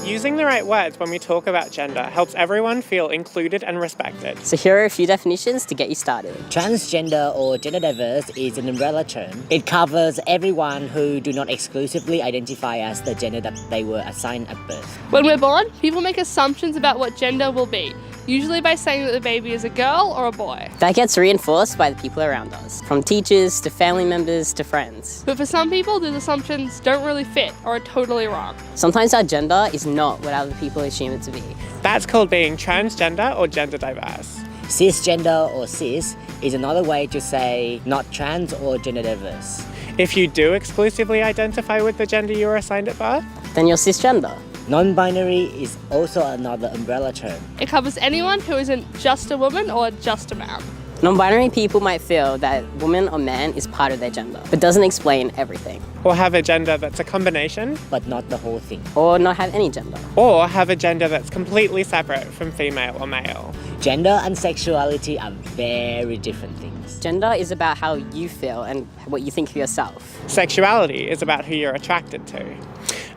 Using the right words when we talk about gender helps everyone feel included and respected. So here are a few definitions to get you started. Transgender or gender diverse is an umbrella term. It covers everyone who do not exclusively identify as the gender that they were assigned at birth. When we're born, people make assumptions about what gender will be, usually by saying that the baby is a girl or a boy. That gets reinforced by the people around us, from teachers to family members to friends. But for some people, those assumptions don't really fit or are totally wrong. Sometimes our gender is not what other people assume it to be. That's called being transgender or gender diverse. Cisgender or cis is another way to say not trans or gender diverse. If you do exclusively identify with the gender you were assigned at birth, Then you're cisgender. Non-binary is also another umbrella term. It covers anyone who isn't just a woman or just a man. Non-binary people might feel that woman or man is part of their gender, but doesn't explain everything. or have a gender that's a combination, but not the whole thing. Or not have any gender. or have a gender that's completely separate from female or male. Gender and sexuality are very different things. Gender is about how you feel and what you think of yourself. Sexuality is about who you're attracted to.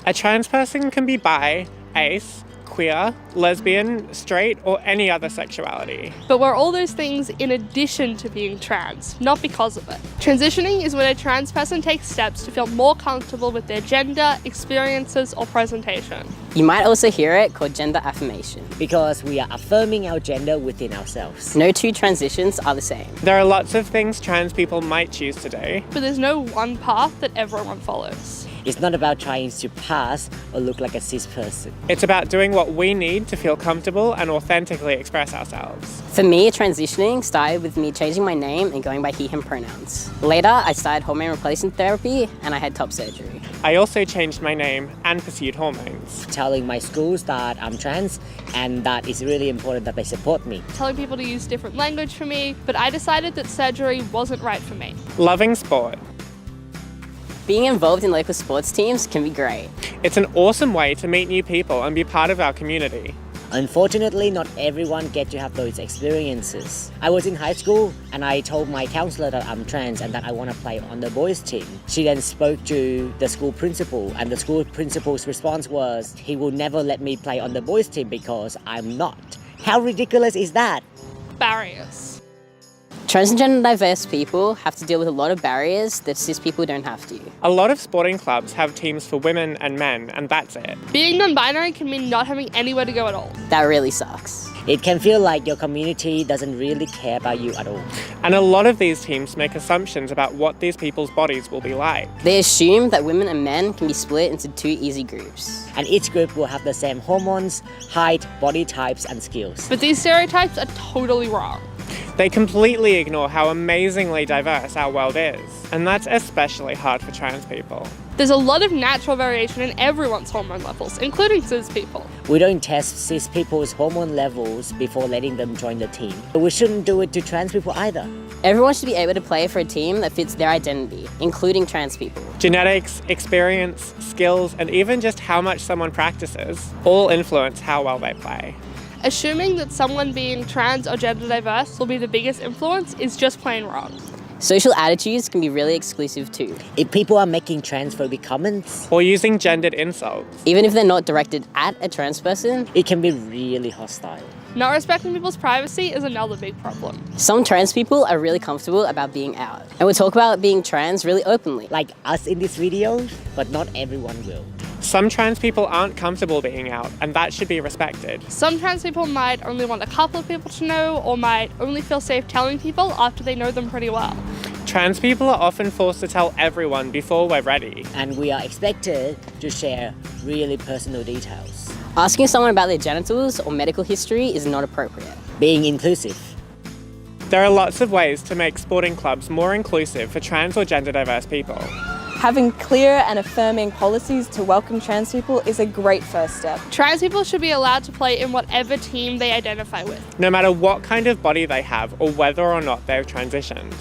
A trans person can be bi, ace, queer, lesbian, straight, or any other sexuality. But we're all those things in addition to being trans, not because of it. Transitioning is when a trans person takes steps to feel more comfortable with their gender, experiences, or presentation. You might also hear it called gender affirmation. Because we are affirming our gender within ourselves. No two transitions are the same. There are lots of things trans people might choose to do. But there's no one path that everyone follows. It's not about trying to pass or look like a cis person. It's about doing what we need to feel comfortable and authentically express ourselves. For me, transitioning started with me changing my name and going by he, him pronouns. Later, I started hormone replacement therapy and I had top surgery. I also changed my name and pursued hormones. Telling my schools that I'm trans and that it's really important that they support me. Telling people to use different language for me, but I decided that surgery wasn't right for me. Loving sport. Being involved in local sports teams can be great. It's an awesome way to meet new people and be part of our community. Unfortunately, not everyone gets to have those experiences. I was in high school and I told my counselor that I'm trans and that I want to play on the boys' team. She then spoke to the school principal and the school principal's response was, he will never let me play on the boys' team because I'm not. How ridiculous is that? Barriers. Transgender diverse people have to deal with a lot of barriers that cis people don't have to. A lot of sporting clubs have teams for women and men, and that's it. Being non-binary can mean not having anywhere to go at all. That really sucks. It can feel like your community doesn't really care about you at all. And a lot of these teams make assumptions about what these people's bodies will be like. They assume that women and men can be split into two easy groups. And each group will have the same hormones, height, body types, and skills. But these stereotypes are totally wrong. They completely ignore how amazingly diverse our world is, and that's especially hard for trans people. There's a lot of natural variation in everyone's hormone levels, including cis people. We don't test cis people's hormone levels before letting them join the team. But we shouldn't do it to trans people either. Everyone should be able to play for a team that fits their identity, including trans people. Genetics, experience, skills, and even just how much someone practices all influence how well they play. Assuming that someone being trans or gender diverse will be the biggest influence is just plain wrong. Social attitudes can be really exclusive too, If people are making transphobic comments, Or using gendered insults. even if they're not directed at a trans person. it can be really hostile. Not respecting people's privacy is another big problem. Some trans people are really comfortable about being out, and will talk about being trans really openly. Like us in this video, but not everyone will. Some trans people aren't comfortable being out, and that should be respected. Some trans people might only want a couple of people to know, or might only feel safe telling people after they know them pretty well. Trans people are often forced to tell everyone before we're ready. And we are expected to share really personal details. Asking someone about their genitals or medical history is not appropriate. Being inclusive. There are lots of ways to make sporting clubs more inclusive for trans or gender diverse people. Having clear and affirming policies to welcome trans people is a great first step. Trans people should be allowed to play in whatever team they identify with. No matter what kind of body they have or whether or not they've transitioned.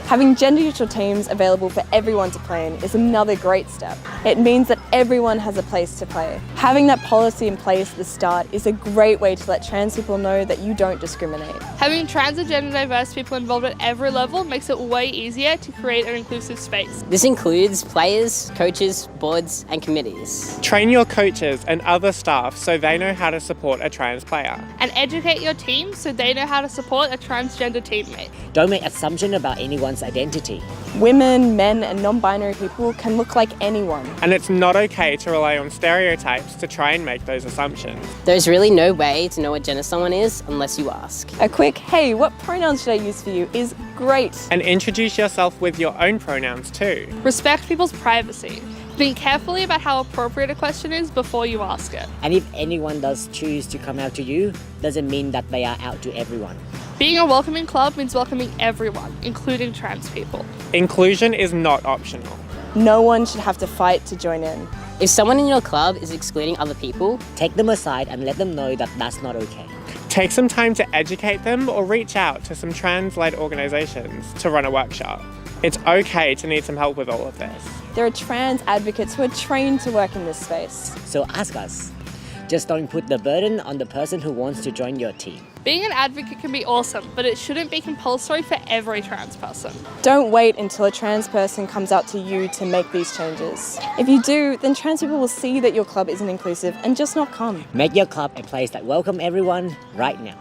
Having gender-neutral teams available for everyone to play in is another great step. It means that everyone has a place to play. Having that policy in place at the start is a great way to let trans people know that you don't discriminate. Having trans and gender diverse people involved at every level makes it way easier to create an inclusive space. This includes players, coaches, boards, and committees. Train your coaches and other staff so they know how to support a trans player. And educate your team so they know how to support a transgender teammate. Don't make assumptions about anyone's identity. Women, men, and non-binary people can look like anyone. And it's not okay to rely on stereotypes to try and make those assumptions. There's really no way to know what gender someone is unless you ask. A quick, hey, what pronouns should I use for you is great. And introduce yourself with your own pronouns too. Respect people's privacy. Think carefully about how appropriate a question is before you ask it. And if anyone does choose to come out to you, doesn't mean that they are out to everyone. Being a welcoming club means welcoming everyone, including trans people. Inclusion is not optional. No one should have to fight to join in. If someone in your club is excluding other people, Take them aside and let them know that that's not okay. Take some time to educate them or reach out to some trans-led organisations to run a workshop. It's okay to need some help with all of this. There are trans advocates who are trained to work in this space. So ask us. Just don't put the burden on the person who wants to join your team. Being an advocate can be awesome, but it shouldn't be compulsory for every trans person. Don't wait until a trans person comes out to you to make these changes. If you do, then trans people will see that your club isn't inclusive and just not come. Make your club a place that welcomes everyone right now.